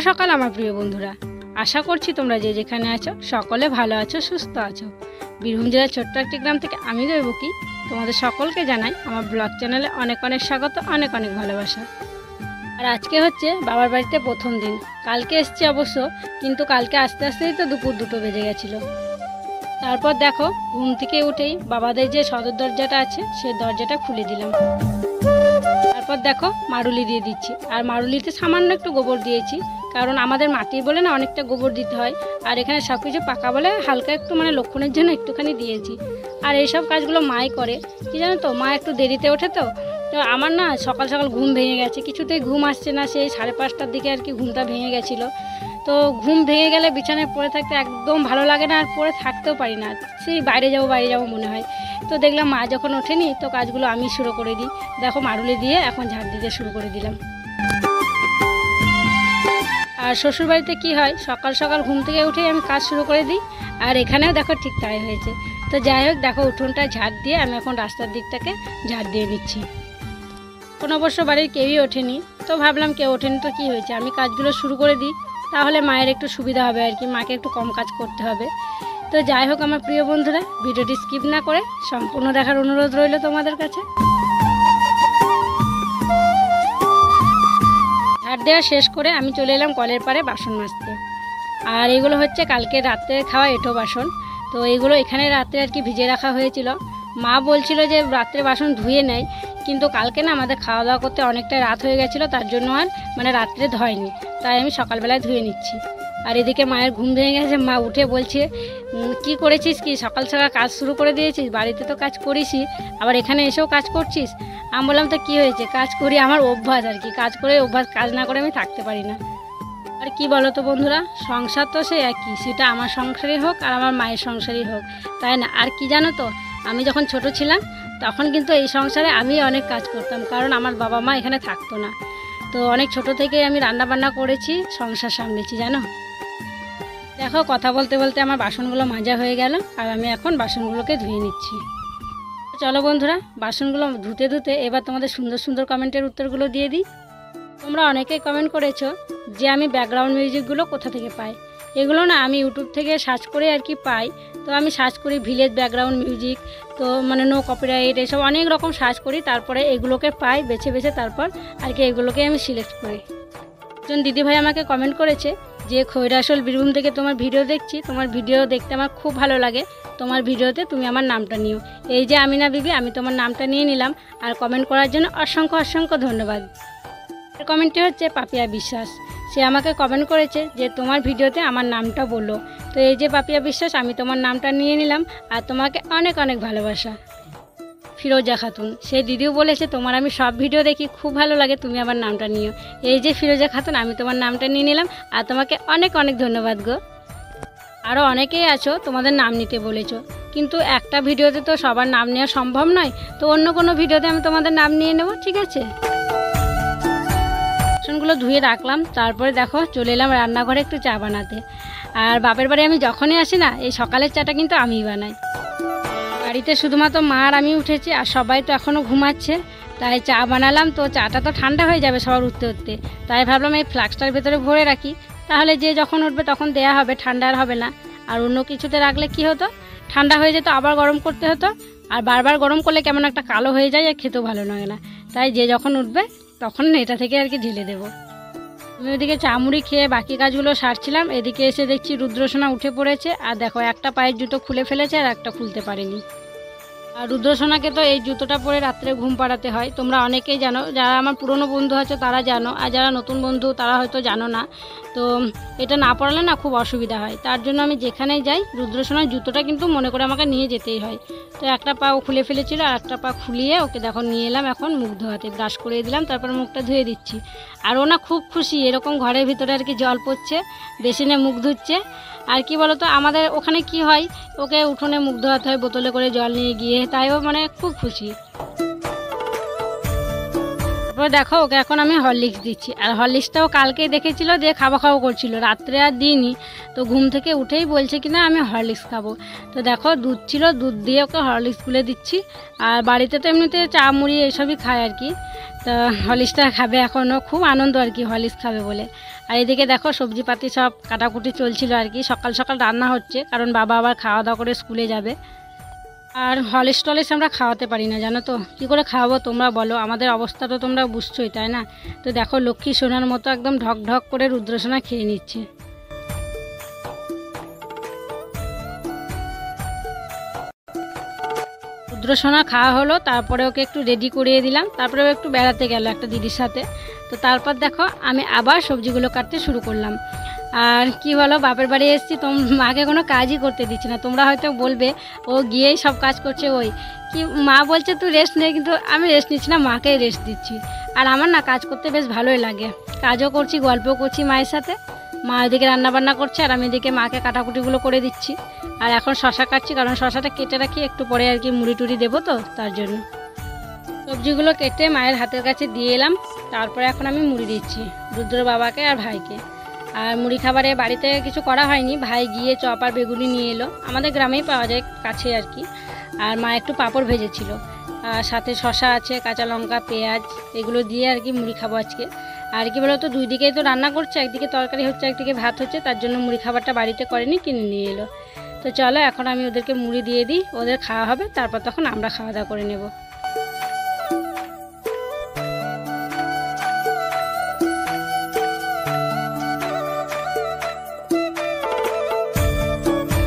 সকাল আমার প্রিয় বন্ধুরা, আশা করছি তোমরা যে যেখানে আছো সকলে ভালো আছো, সুস্থ আছো। বীরভূম জেলার ছোট্ট একটি গ্রাম থেকে আমি দৈবকী তোমাদের সকলকে জানাই আমার ব্লগ চ্যানেলে অনেক অনেক স্বাগত, অনেক অনেক ভালোবাসা। আর আজকে হচ্ছে বাবার বাড়িতে প্রথম দিন। কালকে এসছি অবশ্য, কিন্তু কালকে আস্তে আস্তেই তো দুপুর 2টো বেজে গেছিলো। তারপর দেখো ঘুম থেকে উঠেই বাবাদের যে সদর দরজাটা আছে সেই দরজাটা খুলে দিলাম। তারপর দেখো মারুলি দিয়ে দিচ্ছি, আর মারুলিতে সামান্য একটু গোবর দিয়েছি, কারণ আমাদের মাটি বলে না অনেকটা গোবর দিতে হয়, আর এখানে সব কিছু পাকা বলে হালকা একটু লক্ষণের জন্য একটুখানি দিয়েছি। আর এইসব কাজগুলো মাই করে, কি জানো তো, মা একটু দেরিতে ওঠে তো আমার না সকাল সকাল ঘুম ভেঙে গেছে, কিছুতেই ঘুম আসছে না। সেই 5:30টার দিকে আর কি ঘুমটা ভেঙে গেছিলো। তো ঘুম ভেঙে গেলে বিছানায় পড়ে থাকতে একদম ভালো লাগে না, আর পড়ে থাকতেও পারি না, সেই বাইরে যাবো মনে হয়। তো দেখলাম মা যখন ওঠেনি তো কাজগুলো আমি শুরু করে দিই। দেখো মারুলি দিয়ে এখন ঝাড় দিতে শুরু করে দিলাম। আর শ্বশুরবাড়িতে কি হয়, সকাল সকাল ঘুম থেকে উঠেই আমি কাজ শুরু করে দিই, আর এখানেও দেখো ঠিক তাই হয়েছে। তো যাই হোক, দেখো উঠোনটা ঝাড় দিয়ে আমি এখন রাস্তার দিকটাকে ঝাড় দিয়ে নিচ্ছি। কোনো অবশ্য বাড়ির কেউই ওঠেনি, তো ভাবলাম কেউ ওঠেনি তো কী হয়েছে, আমি কাজগুলো শুরু করে দিই, তাহলে মায়ের একটু সুবিধা হবে আর কি, মাকে একটু কম কাজ করতে হবে। তো যাই হোক আমার প্রিয় বন্ধুরা, ভিডিওটি স্কিপ না করে সম্পূর্ণ দেখার অনুরোধ রইল তোমাদের কাছে। ঝাড় দেওয়া শেষ করে আমি চলে এলাম কলের পাড়ে বাসন মাজতে। আর এগুলো হচ্ছে কালকে রাত্রে খাওয়া এঁঠো বাসন। তো এগুলো এখানে রাত্রে আর কি ভিজে রাখা হয়েছিল। মা বলছিল যে রাত্রে বাসন ধুয়ে নেয়, কিন্তু কালকে না আমাদের খাওয়া দাওয়া করতে অনেকটা রাত হয়ে গেছিলো, তার জন্য আর রাত্রে ধোয়নি, তাই আমি সকালবেলায় ধুয়ে নিচ্ছি। আর এদিকে মায়ের ঘুম ভেঙে গেছে, মা উঠে বলছে কি করেছিস, কি সকাল সকাল কাজ শুরু করে দিয়েছিস, বাড়িতে তো কাজ করিসই, আবার এখানে এসেও কাজ করছিস। আমি বললাম তো কী হয়েছে, কাজ করি, আমার অভ্যাস আর কি, কাজ করে অভ্যাস, কাজ না করে আমি থাকতে পারি না। আর কি বলো তো বন্ধুরা, সংসার তো সে একই, সেটা আমার সংসারই হোক আর আমার মায়ের সংসারই হোক, তাই না? আর কি জানো তো, আমি যখন ছোট ছিলাম তখন কিন্তু এই সংসারে আমি অনেক কাজ করতাম, কারণ আমার বাবা মা এখানে থাকতো না। তো অনেক ছোট থেকে আমি রান্না বান্না করেছি, সংসার সামলেছি জানো। দেখো কথা বলতে বলতে আমার বাসনগুলো মাজা হয়ে গেল, আর আমি এখন বাসনগুলোকে ধুয়ে নিচ্ছি। চলো বন্ধুরা, বাসনগুলো ধুতে ধুতে এবার তোমাদের সুন্দর সুন্দর কমেন্টের উত্তরগুলো দিয়ে দিই। তোমরা অনেকেই কমেন্ট করেছো যে আমি ব্যাকগ্রাউন্ড মিউজিকগুলো কোথা থেকে পাই। এগুলো না আমি ইউটিউব থেকে সার্চ করে আর কি পাই। তো আমি সার্চ করি ভিলেজ ব্যাকগ্রাউন্ড মিউজিক, তো নো কপিরাইট, এসব অনেক রকম সার্চ করি, তারপরে এগুলোকে পাই বেছে বেছে, তারপর আর কি এগুলোকে আমি সিলেক্ট করি। একজন দিদিভাই আমাকে কমেন্ট করেছে যে খৈরাসল বীরভূম থেকে তোমার ভিডিও দেখছি, তোমার ভিডিও দেখতে আমার খুব ভালো লাগে, তোমার ভিডিওতে তুমি আমার নামটা নিও। এই যে আমিনা বিবি, আমি তোমার নামটা নিয়ে নিলাম, আর কমেন্ট করার জন্য অসংখ্য অসংখ্য ধন্যবাদ। কমেন্টটি হচ্ছে পাপিয়া বিশ্বাস, সে আমাকে কমেন্ট করেছে যে তোমার ভিডিওতে আমার নামটা বললো। তো এই যে পাপিয়া বিশ্বাস, আমি তোমার নামটা নিয়ে নিলাম, আর তোমাকে অনেক অনেক ভালোবাসা। ফিরোজা খাতুন, সেই দিদিও বলেছে তোমার আমি সব ভিডিও দেখি, খুব ভালো লাগে, তুমি আমার নামটা নিও। এই যে ফিরোজা খাতুন, আমি তোমার নামটা নিয়ে নিলাম, আর তোমাকে অনেক অনেক ধন্যবাদ গো। আরও অনেকেই আছো তোমাদের নাম নিতে বলেছো, কিন্তু একটা ভিডিওতে তো সবার নাম নেওয়া সম্ভব নয়, তো অন্য কোনো ভিডিওতে আমি তোমাদের নাম নিয়ে নেব, ঠিক আছে? বাসনগুলো ধুয়ে রাখলাম, তারপরে দেখো চলে এলাম রান্নাঘরে একটু চা বানাতে। আর বাপের বাড়ি আমি যখনই আসি না, এই সকালের চাটা কিন্তু আমিই বানাই। বাড়িতে শুধুমাত্র মা আর আমি উঠেছি, আর সবাই তো এখনও ঘুমাচ্ছে, তাই চা বানালাম। তো চাটা তো ঠান্ডা হয়ে যাবে সবার উঠতে উঠতে, তাই ভাবলাম এই ফ্লাক্সটার ভেতরে ভরে রাখি, তাহলে যে যখন উঠবে তখন দেয়া হবে, ঠান্ডা আর হবে না। আর অন্য কিছুতে রাখলে কি হতো, ঠান্ডা হয়ে যেত, আবার গরম করতে হতো, আর বারবার গরম করলে কেমন একটা কালো হয়ে যায়, আর খেতেও ভালো লাগে না। তাই যে যখন উঠবে তখন এটা থেকে আর কি ঢেলে দেবো। আমি ওইদিকে চামড়ি খেয়ে বাকি কাজগুলো সারছিলাম, এদিকে এসে দেখছি রুদ্রসোনা উঠে পড়েছে, আর দেখো একটা পায়ের জুতো খুলে ফেলেছে আর একটা খুলতে পারেনি। আর রুদ্রসোনাকে তো এই জুতোটা পরে রাত্রে ঘুম পাড়াতে হয়, তোমরা অনেকেই জানো, যারা আমার পুরনো বন্ধু আছে তারা জানো, আর যারা নতুন বন্ধু তারা হয়তো জানো না। তো এটা না পড়ালে না খুব অসুবিধা হয়, তার জন্য আমি যেখানেই যাই রুদ্রসোনার জুতোটা কিন্তু মনে করে আমাকে নিয়ে যেতেই হয়। তো একটা পা ও খুলে ফেলেছিল, আর একটা পা খুলিয়ে ওকে দেখো নিয়ে এলাম এখন মুখ ধোয়াতে, ব্রাশ করে দিলাম, তারপর মুখটা ধুয়ে দিচ্ছি। আর ও না খুব খুশি, এরকম ঘরের ভিতরে আর কি জল পড়ছে, বেসিনে মুখ ধুচ্ছে। আর কি বলতো, আমাদের ওখানে কি হয়, ওকে উঠোনে মুখ ধোয়াতে হয় বোতলে করে জল নিয়ে গিয়ে, তাই ও খুব খুশি। তারপর দেখো ওকে এখন আমি হরলিক্স দিচ্ছি। আর হরলিক্সটাও কালকেই দেখেছিল যে খাওয়া করছিল, রাত্রে আর দিইনি। তো ঘুম থেকে উঠেই বলছে কিনা আমি হরলিক্স খাবো। তো দেখো দুধ ছিল, দুধ দিয়ে ওকে হরলিক্স গুলে দিচ্ছি। আর বাড়িতে তো এমনিতে চা মুড়ি এসবই খায় আর কি। তো হরলিক্সটা খাবে এখনও, খুব আনন্দ আর কি হরলিক্স খাবে বলে। আর এদিকে দেখো সবজিপাতি সব কাটাকুটি চলছিল আর কি। সকাল সকাল রান্না হচ্ছে, কারণ বাবা আবার খাওয়া দাওয়া করে স্কুলে যাবে। আর হলিক্স টলিক্স আমরা খাওয়াতে পারি না জানো তো, কী করে খাওয়াবো তোমরা বলো, আমাদের অবস্থা তো তোমরা বুঝছোই তাই না। তো দেখো লক্ষ্মী সোনার মতো একদম ঢক ঢক করে রুদ্রসোনা খেয়ে নিচ্ছে। রুদ্রসোনা খাওয়া হলো, তারপরে ওকে একটু রেডি করিয়ে দিলাম, তারপরে ও একটু বেড়াতে গেল একটা দিদির সাথে। তো তারপর দেখো আমি আবার সবজিগুলো কাটতে শুরু করলাম। আর কি বলো, বাপের বাড়ি এসেছি, মাকে কোনো কাজই করতে দিচ্ছি না। তোমরা হয়তো বলবে ও গিয়েই সব কাজ করছে, ওই কি মা বলছে তুই রেস্ট নে, কিন্তু আমি রেস্ট নিচ্ছি না, মাকেই রেস্ট দিচ্ছি। আর আমার না কাজ করতে বেশ ভালোই লাগে, কাজও করছি গল্পও করছি মায়ের সাথে। মা এদিকে রান্নাবান্না করছে আর আমি এদিকে মাকে কাটাকুটিগুলো করে দিচ্ছি। আর এখন শশা কাটছি, কারণ শশাটা কেটে রাখি একটু পরে আর কি মুড়ি টুড়ি দেবো, তো তার জন্য সবজিগুলো কেটে মায়ের হাতের কাছে দিয়ে এলাম। তারপরে এখন আমি মুড়ি দিচ্ছি রুদ্র বাবাকে আর ভাইকে। আর মুড়ি খাবারে বাড়িতে কিছু করা হয়নি, ভাই গিয়ে চপ আর বেগুনি নিয়ে এলো, আমাদের গ্রামেই পাওয়া যায় কাছে আর কি। আর মা একটু পাঁপড় ভেজেছিল, আর সাথে শশা আছে, কাঁচা লঙ্কা, পেঁয়াজ, এগুলো দিয়ে আর কি মুড়ি খাবো আজকে। আর কি বলতো, দুই দিকেই তো রান্না করছে, একদিকে তরকারি হচ্ছে একদিকে ভাত হচ্ছে, তার জন্য মুড়ি খাবারটা বাড়িতে করেনি, কিনে নিয়ে এলো। তো চলো এখন আমি ওদেরকে মুড়ি দিয়ে দিই, ওদের খাওয়া হবে, তারপর তখন আমরা খাওয়া দাওয়া করে নেব।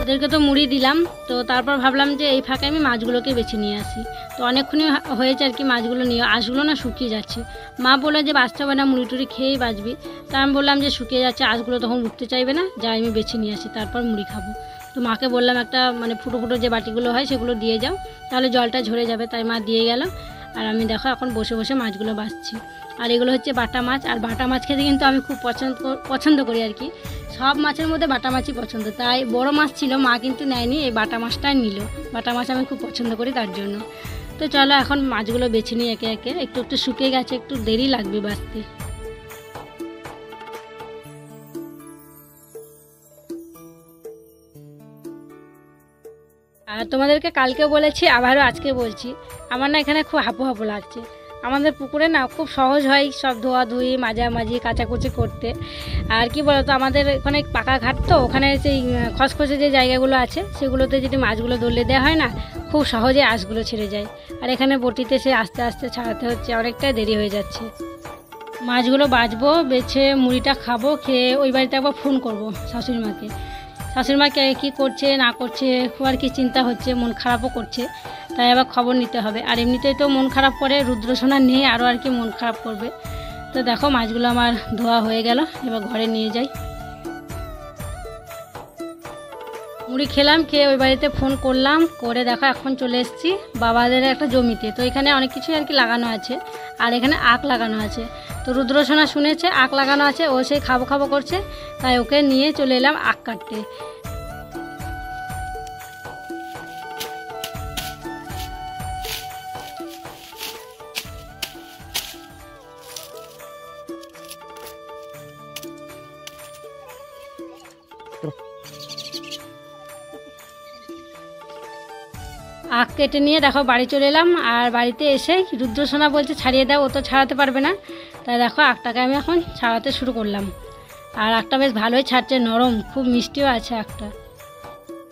ওদেরকে তো মুড়ি দিলাম, তো তারপর ভাবলাম যে এই ফাঁকে আমি মাছগুলোকে বেছে নিয়ে আসি। তো অনেকক্ষণই হয়েছে আর কি মাছগুলো নিয়ে, আঁশগুলো না শুকিয়ে যাচ্ছে। মা বললো যে বাঁচতে হবে না, মুড়ি টুড়ি খেয়েই বাঁচবি। তা আমি বললাম যে শুকিয়ে যাচ্ছে, আঁশগুলো তখন উঠতে চাইবে না, যাই আমি বেছে নিয়ে আসি, তারপর মুড়ি খাবো। তো মাকে বললাম একটা মানে ফুটো ফুটো যে বাটিগুলো হয় সেগুলো দিয়ে যাও, তাহলে জলটা ঝরে যাবে, তাই মা দিয়ে গেল। আর আমি দেখো এখন বসে বসে মাছগুলো বাছছি। আর এগুলো হচ্ছে বাটা মাছ, আর বাটা মাছ খেতে কিন্তু আমি খুব পছন্দ করি আর কি। সব মাছের মধ্যে বাটা মাছই পছন্দ, তাই বড় মাছ ছিল মা কিন্তু নেয়নি, এই বাটা মাছটাই নিল। বাটা মাছ আমি খুব পছন্দ করি তার জন্য। তো চলো এখন মাছগুলো বেছে নিই একে একে, একটু একটু শুকিয়ে গেছে, একটু দেরি লাগবে বাছতে। আর তোমাদেরকে কালকে বলেছি, আবারও আজকে বলছি, আমার না এখানে খুব হাঁপু হাঁপু লাগছে। আমাদের পুকুরে না খুব সহজ হয় সব ধোয়াধুয়ি মাঝামাঝি কাচাকুচি করতে। আর কি বলতো, আমাদের ওখানে পাকা ঘাট, তো ওখানে সেই খসখসে যে জায়গাগুলো আছে সেগুলোতে যদি মাছগুলো ধরলে দেওয়া হয় না, খুব সহজে আঁশগুলো ছেড়ে যায়। আর এখানে বটিতে সে আস্তে আস্তে ছাড়াতে হচ্ছে, অনেকটাই দেরি হয়ে যাচ্ছে। মাছগুলো বাছবো, বেছে মুড়িটা খাবো, খেয়ে ওই বাড়িতে একবার ফোন করবো শাশুড়ি মাকে। শাশুড়ি মাকে কী করছে না করছে খুব আর কি চিন্তা হচ্ছে, মন খারাপও করছে, তাই আবার খবর নিতে হবে। আর এমনিতেই তো মন খারাপ করে, রুদ্রসোনা নেই, আরও আর কি মন খারাপ করবে। তো দেখো মাছগুলো আমার ধোয়া হয়ে গেল, এবার ঘরে নিয়ে যাই। মুড়ি খেলাম, খেয়ে ওই বাড়িতে ফোন করলাম, করে দেখো এখন চলে এসেছি বাবাদের একটা জমিতে। তো এখানে অনেক কিছুই আর কি লাগানো আছে, আর এখানে আখ লাগানো আছে। তো রুদ্রসোনা শুনেছে আখ লাগানো আছে, ও সেই খাবো খাবো করছে, তাই ওকে নিয়ে চলে এলাম আখ কাটতে। আখ কেটে নিয়ে দেখো বাড়ি চলে এলাম। আর বাড়িতে এসে রুদ্রসোনা বলছে ছাড়িয়ে দাও, ও তো ছাড়াতে পারবে না, তাই দেখো আখটাকে আমি এখন ছাড়াতে শুরু করলাম। আর আখটা বেশ ভালোই ছাড়ছে, নরম, খুব মিষ্টিও আছে আখটা।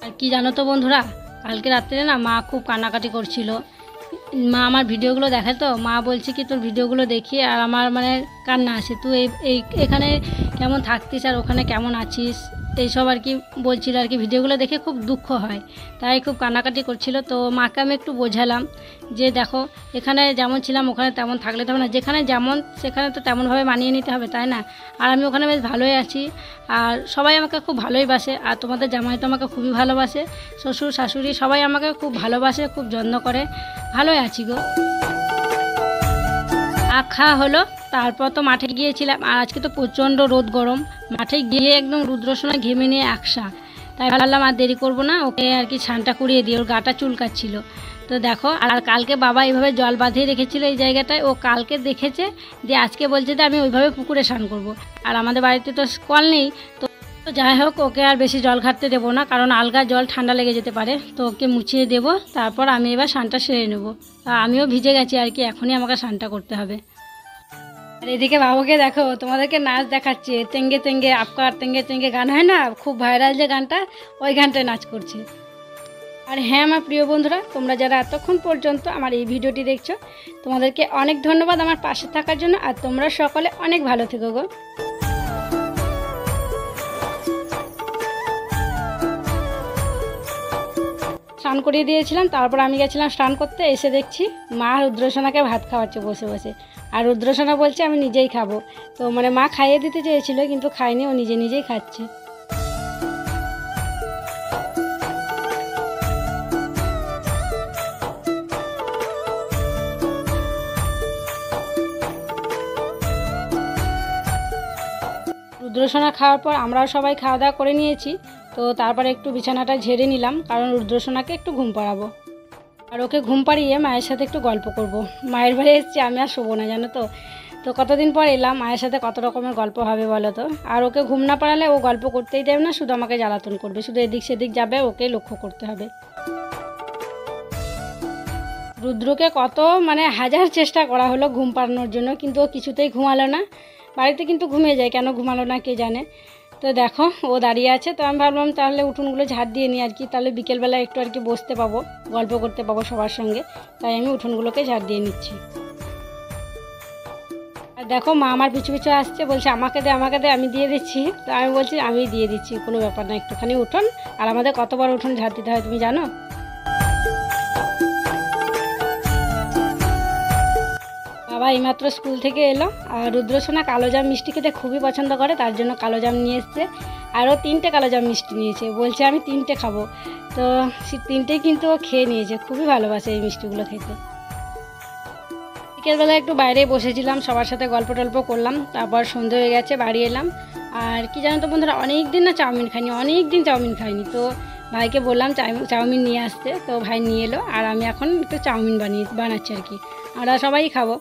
আর কি জানো তো বন্ধুরা, কালকে রাত্রে না মা খুব কান্নাকাটি করছিল। মা আমার ভিডিওগুলো দেখে, তো মা বলছে কি তোর ভিডিওগুলো দেখি আর আমার মানে কান্না আসে, তুই এখানে কেমন থাকতিস আর ওখানে কেমন আছিস, এইসব আর কি বলছিল আর কি। ভিডিওগুলো দেখে খুব দুঃখ হয়, তাই খুব কান্নাকাটি করছিল। তো মাকে আমি একটু বোঝালাম যে দেখো এখানে যেমন ছিলাম ওখানে তেমন থাকলে তো হবে না, যেখানে যেমন সেখানে তো তেমনভাবে মানিয়ে নিতে হবে, তাই না। আর আমি ওখানে বেশ ভালোই আছি, আর সবাই আমাকে খুব ভালোই বাসে, আর তোমাদের জামাই তো আমাকে খুবই ভালোবাসে, শ্বশুর শাশুড়ি সবাই আমাকে খুব ভালোবাসে, খুব যত্ন করে, ভালোই আছি গো। আখ খাওয়া হলো, তারপর তো মাঠে গিয়েছিলাম, আর আজকে তো প্রচণ্ড রোদ গরম, মাঠে গিয়ে একদম রুদ্রসোনা ঘেমে নিয়ে একসা। তাই ভাবলাম আর দেরি করবো না, ওকে আর কি স্নানটা করিয়ে দিই, ওর গাটা চুলকাচ্ছিল। তো দেখো, আর কালকে বাবা এইভাবে জল বাঁধিয়ে রেখেছিল এই জায়গাটায়, ও কালকে দেখেছে দিয়ে আজকে বলছে যে আমি ওইভাবে পুকুরে স্নান করব। আর আমাদের বাড়িতে তো কল নেই, তো যাই হোক ওকে আর বেশি জল ঘাটতে দেবো না, কারণ আলগা জল ঠান্ডা লেগে যেতে পারে। তো ওকে মুছিয়ে দেবো, তারপর আমি এবার স্নানটা সেরে নেবো। আমিও ভিজে গেছি আর কি, এখনই আমাকে স্নানটা করতে হবে। আর এদিকে বাবুকে দেখো, তোমাদেরকে নাচ দেখাচ্ছে, তেঙ্গে তেঙ্গে আপকার তেঙ্গে তেঙ্গে গান হয় না, খুব ভাইরাল যে গানটা, ওই গানটায় নাচ করছে। আর হ্যাঁ আমার প্রিয় বন্ধুরা, তোমরা যারা এতক্ষণ পর্যন্ত আমার এই ভিডিওটি দেখছো, তোমাদেরকে অনেক ধন্যবাদ আমার পাশে থাকার জন্য। আর তোমরা সকলে অনেক ভালো থেকো গো। স্নান করিয়ে দিয়েছিলাম, তারপর আমি গেছিলাম স্নান করতে। এসে দেখছি মা রুদ্রসোনাকে ভাত খাওয়াচ্ছে বসে বসে। আর রুদ্রসোনা বলছে আমি নিজেই খাবো। তো মানে মা খাইয়ে দিতে চেয়েছিল, কিন্তু খায়নি, ও নিজে নিজেই খাচ্ছে। রুদ্রসোনা খাওয়ার পর আমরাও সবাই খাওয়া দাওয়া করে নিয়েছি। তো তারপরে একটু বিছানাটা ঝেড়ে নিলাম, কারণ রুদ্রসোনাকে একটু ঘুম পাড়াবো। আর ওকে ঘুম পাড়িয়ে মায়ের সাথে একটু গল্প করব। মায়ের বাড়ি এসেছি, আমি আর শোবো না জানো তো। তো কতদিন পর এলাম, মায়ের সাথে কত রকমের গল্প হবে বলো তো। আর ওকে ঘুম না পাড়ালে ও গল্প করতেই দেবে না, শুধু আমাকে জ্বালাতন করবে, শুধু এদিক সেদিক যাবে, ওকে লক্ষ্য করতে হবে। রুদ্রকে কত মানে হাজার চেষ্টা করা হলো ঘুম পাড়ানোর জন্য, কিন্তু ও কিছুতেই ঘুমালো না। বাড়িতে কিন্তু ঘুমিয়ে যায়, কেন ঘুমালো না কে জানে। তো দেখো ও দাঁড়িয়ে আছে, তো আমি ভাবলাম তাহলে উঠোনগুলো ঝাড় দিয়ে নিই আর কি, তাহলে বিকেলবেলা একটু আর কি বসতে পাবো, গল্প করতে পাবো সবার সঙ্গে। তাই আমি উঠোনগুলোকে ঝাড় দিয়ে নিচ্ছি। আর দেখো মা আমার পিছু পিছু আসছে, বলছে আমাকে দে আমাকে দে, আমি দিয়ে দিচ্ছি। তো আমি বলছি আমি দিয়ে দিচ্ছি, কোনো ব্যাপার না, একটুখানি উঠোন। আর আমাদের কতবার উঠোন ঝাড় দিতে হয় তুমি জানো। বাবা এইমাত্র স্কুল থেকে এলো। আর রুদ্রসোনা কালোজাম মিষ্টি খেতে খুবই পছন্দ করে, তার জন্য কালোজাম নিয়ে এসছে। আরও 3টে কালোজাম মিষ্টি নিয়েছে, বলছে আমি 3টে খাবো। তো সে 3টেই কিন্তু ও খেয়ে নিয়েছে, খুবই ভালোবাসে এই মিষ্টিগুলো খেতে। বিকেলবেলা একটু বাইরে বসেছিলাম, সবার সাথে গল্প টল্প করলাম, তারপর সন্ধে হয়ে গেছে, বাড়ি এলাম। আর কি জানো তো বন্ধুরা, অনেক দিন না চাউমিন খাইনি, অনেক দিন চাউমিন খাইনি। তো ভাইকে বললাম চাউমিন নিয়ে আসতে, তো ভাই নিয়ে এলো। আর আমি এখন একটু চাউমিন বানাচ্ছি আর কি, আমরা সবাই খাবো।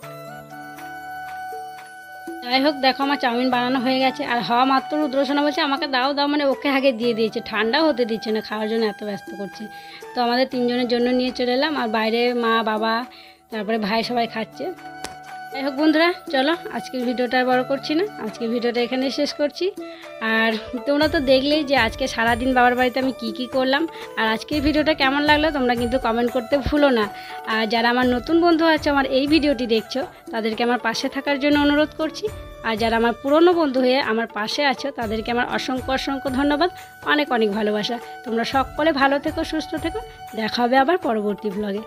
যাই হোক দেখো আমার চাউমিন বানানো হয়ে গেছে। আর হওয়া মাত্র রুদ্রসোনা বলছে আমাকে দাও দাও, মানে ওকে আগে দিয়ে দিয়েছে, ঠান্ডাও হতে দিচ্ছে না, খাওয়ার জন্য এত ব্যস্ত করছে। তো আমাদের 3জনের জন্য নিয়ে চলে এলাম। আর বাইরে মা বাবা তারপরে ভাই সবাই খাচ্ছে। যাই হোক বন্ধুরা, চলো আজকের ভিডিওটা আর বড় করছি না, আজকের ভিডিওটা এখানে শেষ করছি। আর তোমরা তো দেখলেই যে আজকে সারাদিন বাবার বাড়িতে আমি কি করলাম। আর আজকের ভিডিওটা কেমন লাগলো তোমরা কিন্তু কমেন্ট করতে ভুলো না। আর যারা আমার নতুন বন্ধু আছে আমার এই ভিডিওটি দেখছো, তাদেরকে আমার পাশে থাকার জন্য অনুরোধ করছি। আর যারা আমার পুরনো বন্ধু হয়ে আমার পাশে আছো, তাদেরকে আমার অসংখ্য অসংখ্য ধন্যবাদ, অনেক অনেক ভালোবাসা। তোমরা সকলে ভালো থেকো, সুস্থ থেকো, দেখা হবে আবার পরবর্তী ব্লগে।